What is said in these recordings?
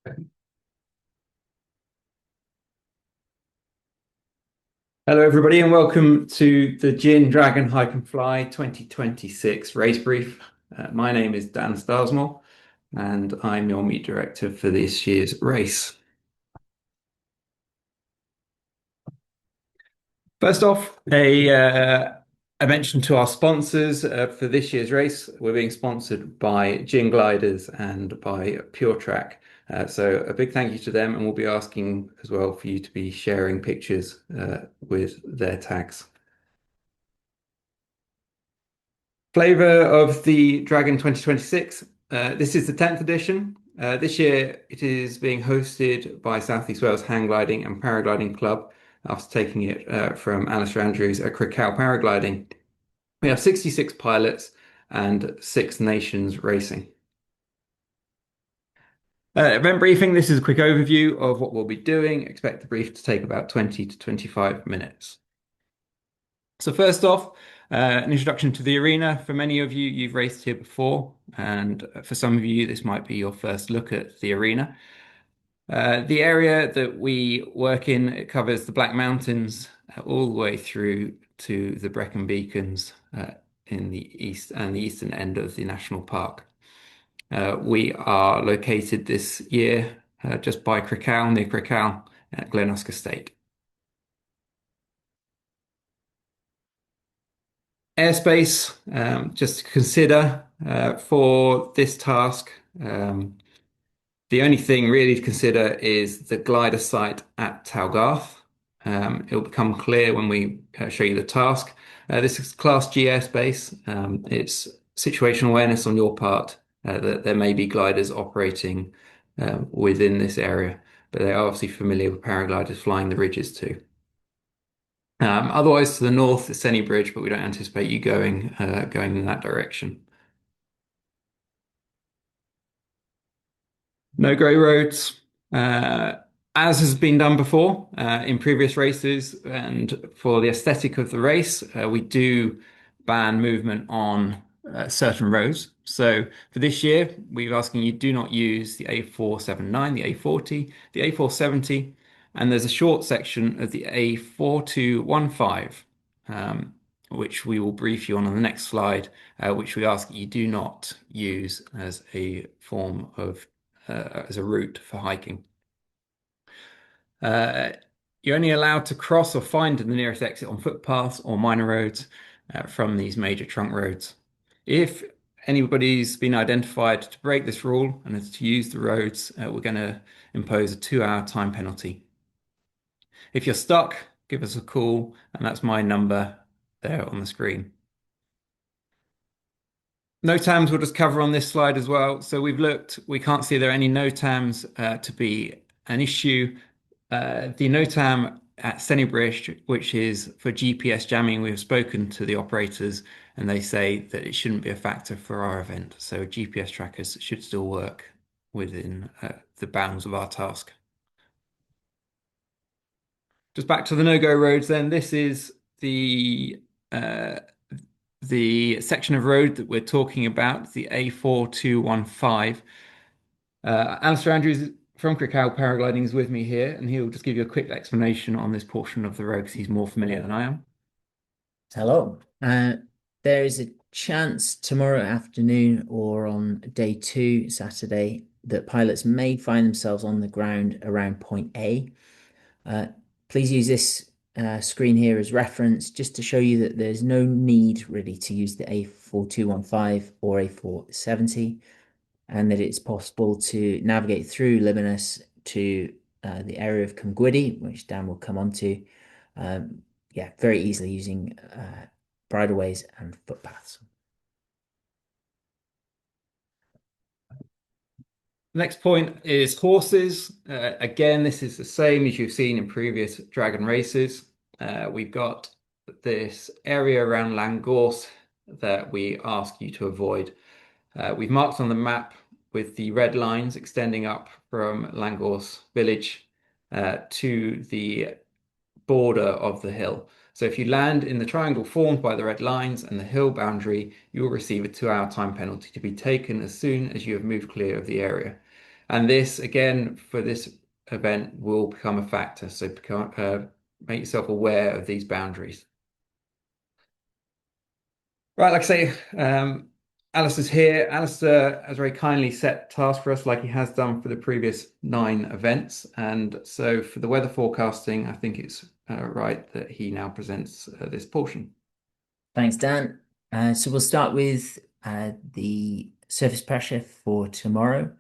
Hello, everybody, and welcome to the Gin Dragon Hike and Fly 2026 race brief. My name is Dan Starsmore, and I'm your meet director for this year's race. First off, a mention to our sponsors for this year's race. We're being sponsored by Gin Gliders and by Pure Track. So a big thank you to them, and we'll be asking as well for you to be sharing pictures with their tags. Flavor of the Dragon 2026. This is the 10th edition. This year it is being hosted by South East Wales Hang Gliding and Paragliding Club after taking it from Alistair Andrews at Crickhowell Paragliding. We have 66 pilots and 6 nations racing. Event briefing. This is a quick overview of what we'll be doing. Expect the brief to take about 20 to 25 minutes. So first off, an introduction to the arena. For many of you, you've raced here before, and for some of you, this might be your first look at the arena. The area that we work in, it covers the Black Mountains all the way through to the Brecon Beacons in the east and the eastern end of the national park. We are located this year just by Crickhowell, near Crickhowell at Glen State. Airspace, just to consider for this task. The only thing really to consider is the glider site at Talgarth. It'll become clear when we show you the task. This is Class G airspace. It's situational awareness on your part that there may be gliders operating within this area, but they are obviously familiar with paragliders flying the ridges too. Otherwise, to the north is Senny Bridge, but we don't anticipate you going in that direction. No grey roads, as has been done before in previous races, and for the aesthetic of the race, we do ban movement on certain roads. So for this year, we're asking you do not use the A479, the A40, the A470, and there's a short section of the A4215, which we will brief you on the next slide, which we ask you do not use as a form of as a route for hiking. You're only allowed to cross or find the nearest exit on footpaths or minor roads from these major trunk roads. If anybody's been identified to break this rule and is to use the roads, we're going to impose a 2-hour time penalty. If you're stuck, give us a call, and that's my number there on the screen. NOTAMs we'll just cover on this slide as well. So we've looked, we can't see there are any NOTAMs to be an issue. The NOTAM at Senny Bridge, which is for GPS jamming, we have spoken to the operators and they say that it shouldn't be a factor for our event. So GPS trackers should still work within the bounds of our task. Just back to the no-go roads then. This is the section of road that we're talking about, the A4215. Alistair Andrews from Crickhowell Paragliding is with me here, and he'll just give you a quick explanation on this portion of the road because he's more familiar than I am. Hello. There is a chance tomorrow afternoon or on day 2, Saturday, that pilots may find themselves on the ground around point A. Please use this screen here as reference just to show you that there's no need really to use the A4215 or A470, and that it's possible to navigate through Libanus to the area of Cwmgwyddy, which Dan will come on to. Yeah, very easily using bridleways and footpaths. Next point is horses. Again, this is the same as you've seen in previous Dragon races. We've got this area around Llangors that we ask you to avoid. We've marked on the map with the red lines extending up from Llangors village to the border of the hill. So if you land in the triangle formed by the red lines and the hill boundary, you will receive a 2-hour time penalty to be taken as soon as you have moved clear of the area. And this, again, for this event will become a factor. So make yourself aware of these boundaries. Right, like I say, Alistair's here. Alistair has very kindly set tasks for us like he has done for the previous 9 events. And so for the weather forecasting, I think it's right that he now presents this portion. Thanks, Dan. So we'll start with the surface pressure for tomorrow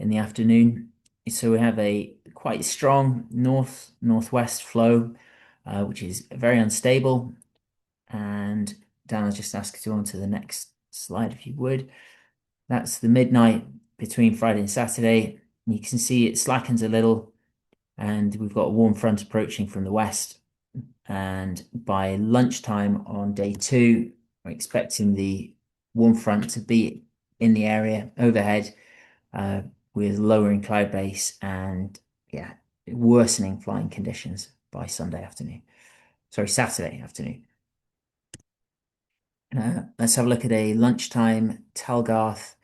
in the afternoon. So we have a quite strong northwest flow, which is very unstable. And Dan, I'll just ask you to go on to the next slide if you would. That's the midnight between Friday and Saturday. You can see it slackens a little, and we've got a warm front approaching from the west. And by lunchtime on day 2, we're expecting the warm front to be in the area overhead with lowering cloud base and worsening flying conditions by Sunday afternoon. Sorry, Saturday afternoon. Let's have a look at a lunchtime Talgarth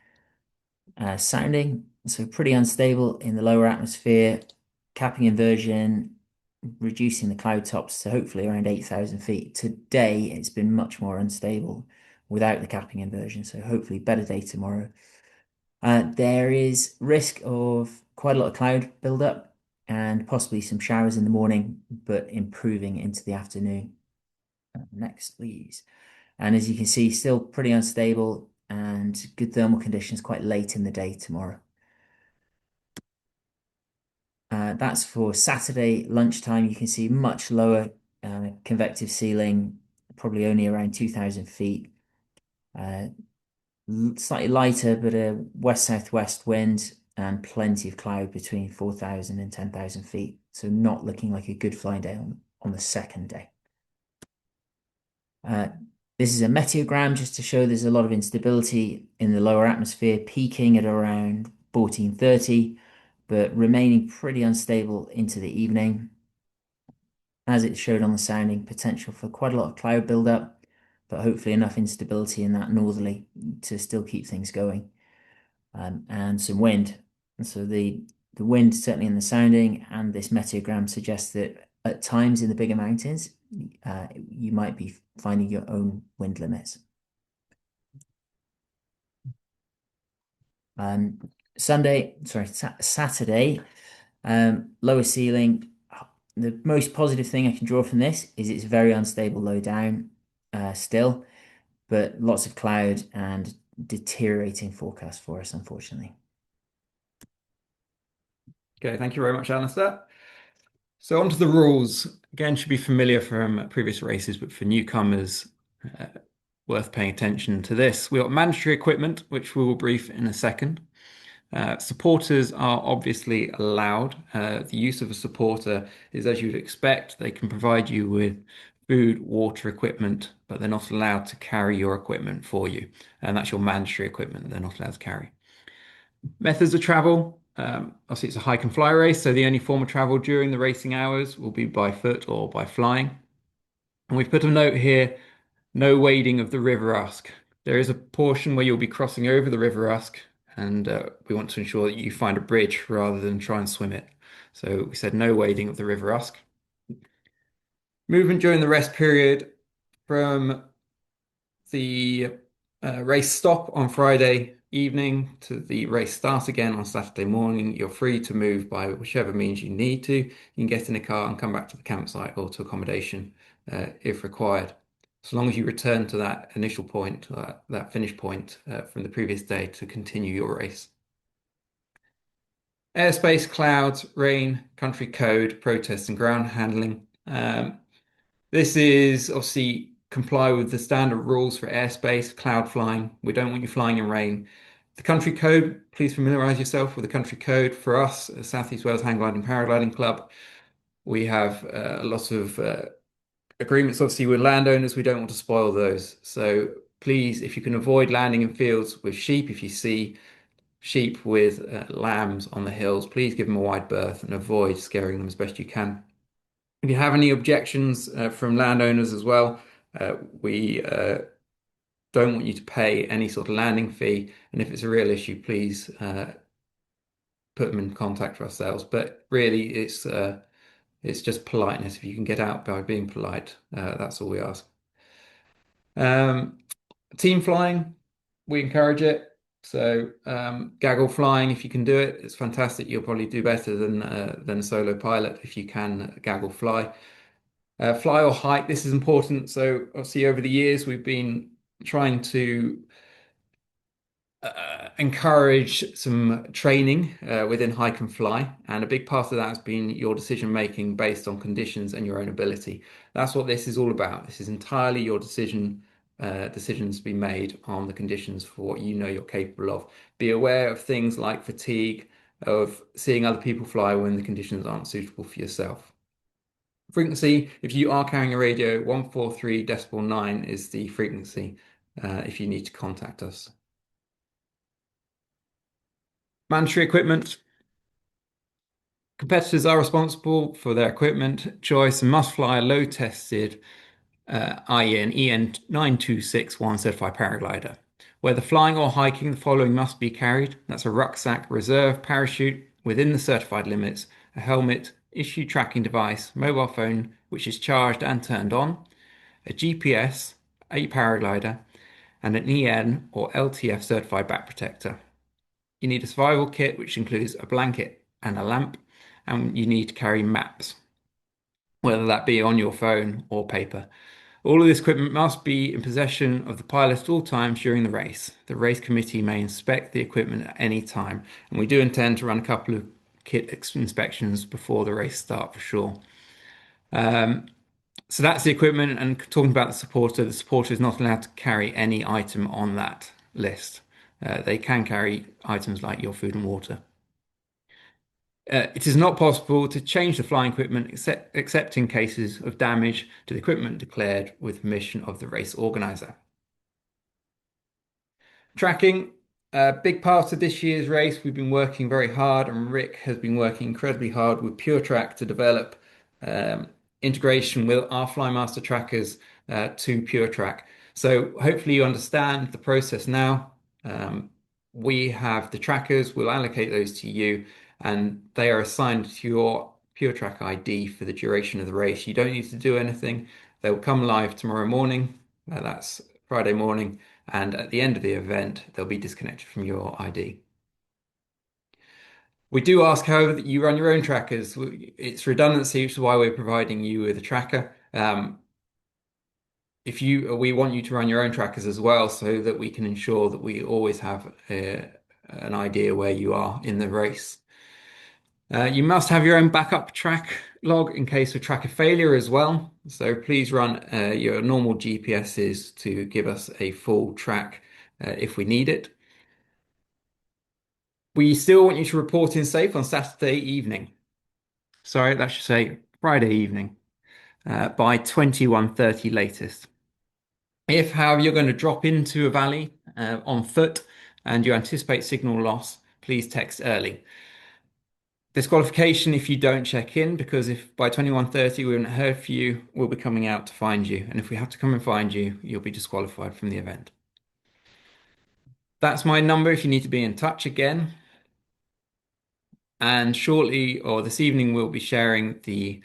sounding. So pretty unstable in the lower atmosphere, capping inversion, reducing the cloud tops to hopefully around 8,000 feet. Today, it's been much more unstable without the capping inversion. So hopefully better day tomorrow. There is risk of quite a lot of cloud buildup and possibly some showers in the morning, but improving into the afternoon. Next, please. And as you can see, still pretty unstable and good thermal conditions quite late in the day tomorrow. That's for Saturday lunchtime. You can see much lower convective ceiling, probably only around 2,000 feet. Slightly lighter, but a west-southwest wind and plenty of cloud between 4,000 and 10,000 feet. So not looking like a good flying day on the second day. This is a meteogram just to show there's a lot of instability in the lower atmosphere, peaking at around 1430, but remaining pretty unstable into the evening. As it showed on the sounding, potential for quite a lot of cloud buildup, but hopefully enough instability in that northerly to still keep things going. And some wind. And so the wind certainly in the sounding and this meteogram suggests that at times in the bigger mountains, you might be finding your own wind limits. Saturday, lower ceiling. The most positive thing I can draw from this is it's very unstable low down still, but lots of cloud and deteriorating forecast for us, unfortunately. Okay, thank you very much, Alistair. So onto the rules. Again, should be familiar from previous races, but for newcomers, worth paying attention to this. We've got mandatory equipment, which we will brief in a second. Supporters are obviously allowed. The use of a supporter is as you'd expect. They can provide you with food, water, equipment, but they're not allowed to carry your equipment for you. And that's your mandatory equipment that they're not allowed to carry. Methods of travel. Obviously, it's a hike and fly race, so the only form of travel during the racing hours will be by foot or by flying. And we've put a note here, no wading of the River Usk. There is a portion where you'll be crossing over the River Usk, and we want to ensure that you find a bridge rather than try and swim it. So we said no wading of the River Usk. Movement during the rest period from the race stop on Friday evening to the race start again on Saturday morning. You're free to move by whichever means you need to. You can get in a car and come back to the campsite or to accommodation if required. So long as you return to that initial point, that finish point from the previous day to continue your race. Airspace, clouds, rain, country code, protests and ground handling. This is obviously comply with the standard rules for airspace, cloud flying. We don't want you flying in rain. The country code, please familiarize yourself with the country code. For us, South East Wales Hang Gliding Paragliding Club, we have a lot of agreements obviously with landowners. We don't want to spoil those. So please, if you can avoid landing in fields with sheep, if you see sheep with lambs on the hills, please give them a wide berth and avoid scaring them as best you can. If you have any objections from landowners as well, we don't want you to pay any sort of landing fee. And if it's a real issue, please put them in contact for ourselves. But really, it's just politeness. If you can get out by being polite, that's all we ask. Um, Team flying, we encourage it. So gaggle flying, if you can do it, it's fantastic. You'll probably do better than a solo pilot if you can gaggle fly. Fly or hike, this is important. So obviously over the years we've been trying to encourage some training within hike and fly, and a big part of that has been your decision making based on conditions and your own ability. That's what this is all about. This is entirely your decisions to be made on the conditions for what you know you're capable of. Be aware of things like fatigue, of seeing other people fly when the conditions aren't suitable for yourself. Frequency, if you are carrying a radio, 143.9 is the frequency if you need to contact us. Mandatory equipment. Competitors are responsible for their equipment choice and must fly a load tested, i.e. an EN 9261 certified paraglider. Whether flying or hiking, the following must be carried. That's a rucksack, reserve, parachute within the certified limits, a helmet, issue tracking device, mobile phone which is charged and turned on, a GPS, a paraglider, and an EN or LTF certified back protector. You need a survival kit, which includes a blanket and a lamp, and you need to carry maps, whether that be on your phone or paper. All of this equipment must be in possession of the pilot at all times during the race. The race committee may inspect the equipment at any time, and we do intend to run a couple of kit inspections before the race start for sure. So that's the equipment, and talking about the supporter is not allowed to carry any item on that list. They can carry items like your food and water. It is not possible to change the flying equipment except in cases of damage to the equipment declared with permission of the race organizer. Tracking, a big part of this year's race, we've been working very hard, and Rick has been working incredibly hard with PureTrack to develop integration with our Flymaster trackers to PureTrack. So hopefully you understand the process now. We have the trackers, we'll allocate those to you, and they are assigned to your PureTrack ID for the duration of the race. You don't need to do anything. They'll come live tomorrow morning. That's Friday morning. And at the end of the event, they'll be disconnected from your ID. We do ask, however, that you run your own trackers. It's redundancy, which is why we're providing you with a tracker. We want you to run your own trackers as well, so that we can ensure that we always have an idea where you are in the race. You must have your own backup track log in case of tracker failure as well. So please run your normal GPSs to give us a full track if we need it. We still want you to report in safe on Saturday evening. Sorry, that should say Friday evening by 21:30 latest. If, however, you're going to drop into a valley on foot and you anticipate signal loss, please text early. Disqualification if you don't check in, because if by 21:30 we haven't heard from you, we'll be coming out to find you. And if we have to come and find you, you'll be disqualified from the event. That's my number if you need to be in touch again. And shortly, or this evening, we'll be sharing the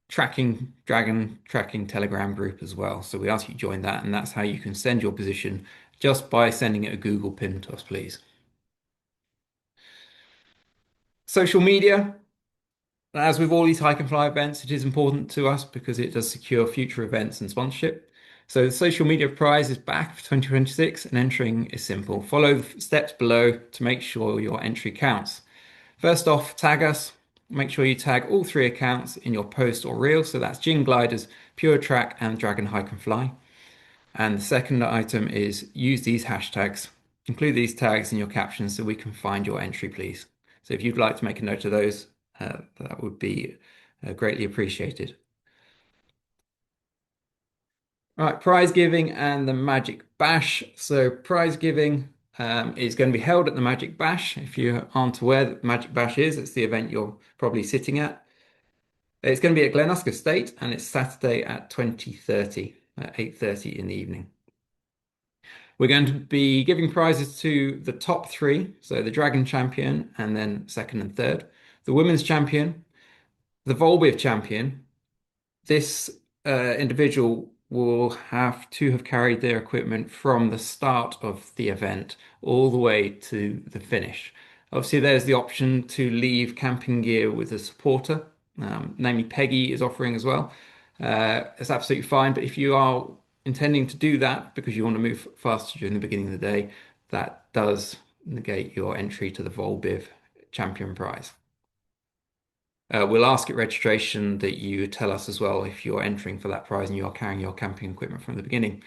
Dragon tracking Telegram group as well. So we ask you to join that, and that's how you can send your position just by sending it a Google pin to us, please. Social media. As with all these hike and fly events, it is important to us because it does secure future events and sponsorship. So the social media prize is back for 2026, and entering is simple. Follow the steps below to make sure your entry counts. First off, tag us. Make sure you tag all 3 accounts in your post or reel. So that's Gin Gliders, PureTrack, and Dragon Hike and Fly. And the second item is use these hashtags. Include these tags in your captions so we can find your entry, please. So if you'd like to make a note of those, that would be greatly appreciated. All right, prize giving and the Magic Bash. So prize giving is going to be held at the Magic Bash. If you aren't aware that the Magic Bash is, it's the event you're probably sitting at. It's going to be at Glen Usk Estate, and it's Saturday at 20:30, at 8:30 in the evening. We're going to be giving prizes to the top three, so the Dragon Champion, and then second and third, the Women's Champion, the Volbev Champion. This individual will have to have carried their equipment from the start of the event all the way to the finish. Obviously, there's the option to leave camping gear with a supporter, namely Peggy is offering as well. It's absolutely fine, but if you are intending to do that because you want to move faster during the beginning of the day, that does negate your entry to the Volbiv Champion Prize. We'll ask at registration that you tell us as well if you're entering for that prize and you are carrying your camping equipment from the beginning.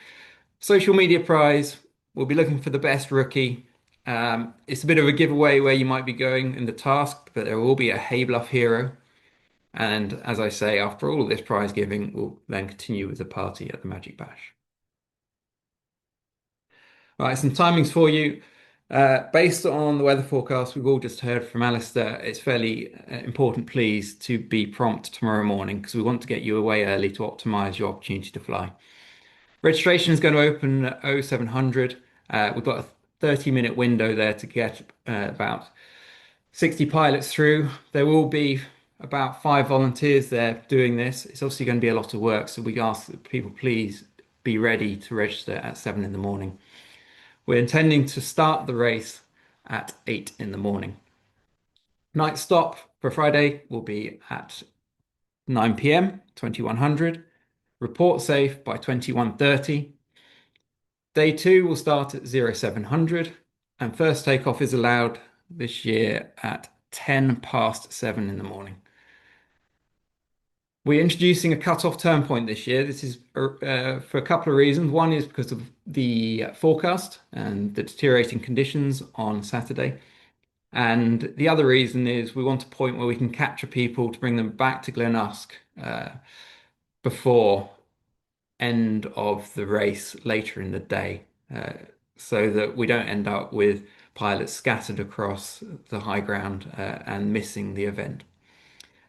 Social media prize, we'll be looking for the best rookie. It's a bit of a giveaway where you might be going in the task, but there will be a Haybluff hero. And as I say, after all of this prize giving, we'll then continue with the party at the Magic Bash. Right, some timings for you. Based on the weather forecast we've all just heard from Alistair, it's fairly important, please, to be prompt tomorrow morning because we want to get you away early to optimize your opportunity to fly. Registration is going to open at 0700. We've got a 30-minute window there to get about 60 pilots through. There will be about 5 volunteers there doing this. It's obviously going to be a lot of work, so we ask that people please be ready to register at 7 in the morning. We're intending to start the race at 8 in the morning. Night stop for Friday will be at 9 p.m., 2100. Report safe by 2130. Day 2 will start at 0700, and first takeoff is allowed this year at 10 past 7 in the morning. We're introducing a cut-off turn point this year. This is for a couple of reasons. One is because of the forecast and the deteriorating conditions on Saturday. And the other reason is we want a point where we can capture people to bring them back to Glen Usk before end of the race later in the day, so that we don't end up with pilots scattered across the high ground and missing the event.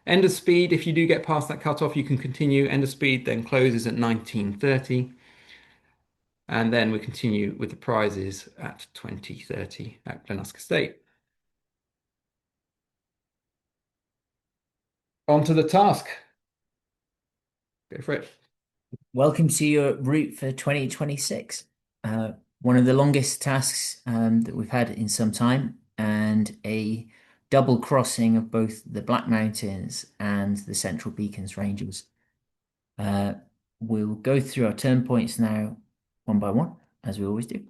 End of speed, if you do get past that cutoff, you can continue. End of speed then closes at 19:30. And then we continue with the prizes at 20:30 at Glen Usk Estate. On to the task. Go for it. Welcome to your route for 2026. One of the longest tasks that we've had in some time, and a double crossing of both the Black Mountains and the Central Beacons ranges. We'll go through our turn points now one by one, as we always do.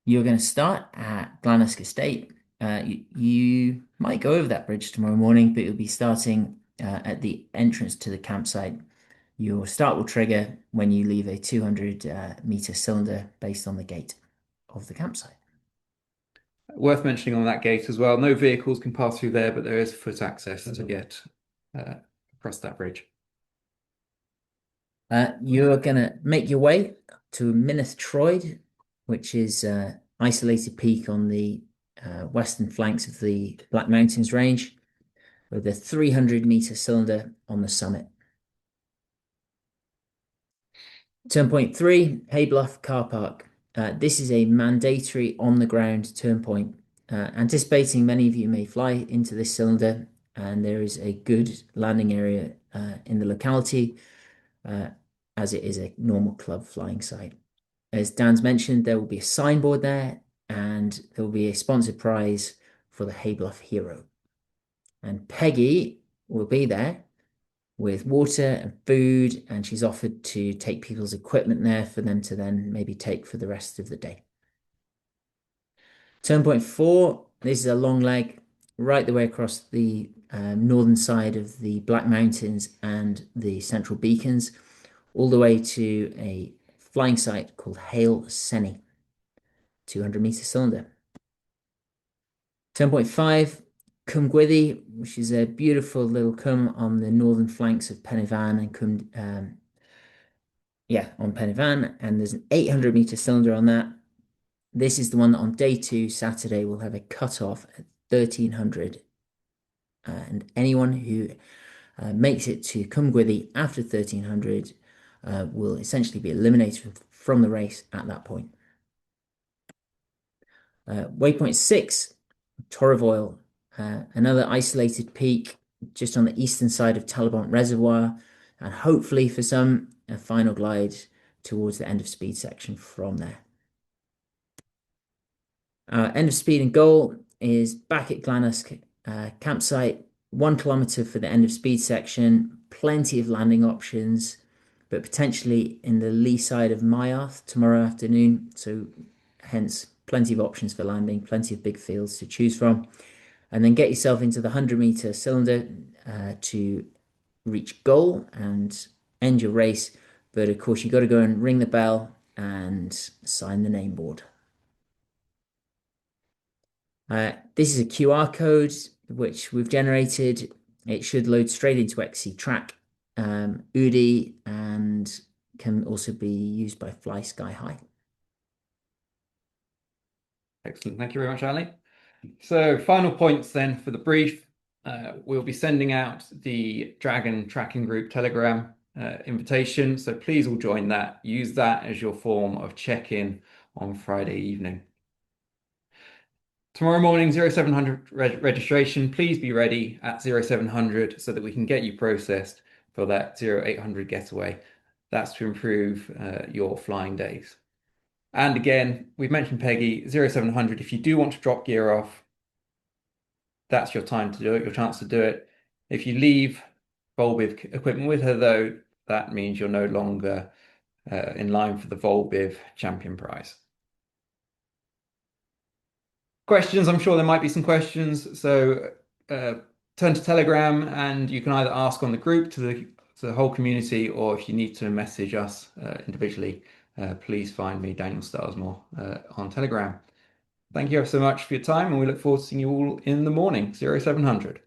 You're going to start at Glen Usk Estate. You might go over that bridge tomorrow morning, but you'll be starting at the entrance to the campsite. Your start will trigger when you leave a 200-meter cylinder based on the gate of the campsite. Worth mentioning on that gate as well, no vehicles can pass through there, but there is foot access to get across that bridge. You're going to make your way to Mynydd Troed, which is an isolated peak on the western flanks of the Black Mountains range, with a 300-meter cylinder on the summit. Turn point 3, Haybluff Car Park. This is a mandatory on-the-ground turn point. Anticipating many of you may fly into this cylinder, and there is a good landing area in the locality, as it is a normal club flying site. As Dan's mentioned, there will be a signboard there, and there will be a sponsored prize for the Haybluff Hero. And Peggy will be there with water and food, and she's offered to take people's equipment there for them to then maybe take for the rest of the day. Turn point 4, this is a long leg right the way across the northern side of the Black Mountains and the Central Beacons, all the way to a flying site called Hale Senni, 200-meter cylinder. Turn point 5, Cwm Gwythy, which is a beautiful little cwm on the northern flanks of Pen y Fan and on Pen y Fan, and there's an 800-meter cylinder on that. This is the one that on day 2, Saturday, will have a cut-off at 1300, and anyone who makes it to Cwm Gwythy after 1300 will essentially be eliminated from the race at that point. Waypoint 6, Torovoil, another isolated peak just on the eastern side of Talabont Reservoir, and hopefully for some, a final glide towards the end of speed section from there. End of speed and goal is back at Glanusk campsite, 1 kilometer for the end of speed section, plenty of landing options, but potentially in the lee side of Myarth tomorrow afternoon. So hence plenty of options for landing, plenty of big fields to choose from. And then get yourself into the 100-meter cylinder to reach goal and end your race. But of course, you've got to go and ring the bell and sign the name board. This is a QR code which we've generated. It should load straight into XCTrack, UDI, and can also be used by Fly Sky High. Excellent. Thank you very much, Ali. So final points then for the brief. We'll be sending out the Dragon Tracking Group Telegram invitation. So please all join that. Use that as your form of check-in on Friday evening. Tomorrow morning, 0700 registration. Please be ready at 0700 so that we can get you processed for that 0800 getaway. That's to improve your flying days. And again, we've mentioned Peggy, 0700. If you do want to drop gear off, that's your time to do it, your chance to do it. If you leave Volbiv equipment with her, though, that means you're no longer in line for the Volbiv Champion Prize. Questions? I'm sure there might be some questions. So turn to Telegram and you can either ask on the group to the whole community, or if you need to message us individually, please find me, Daniel Stalsmore, on Telegram. Thank you ever so much for your time, and we look forward to seeing you all in the morning, 0700.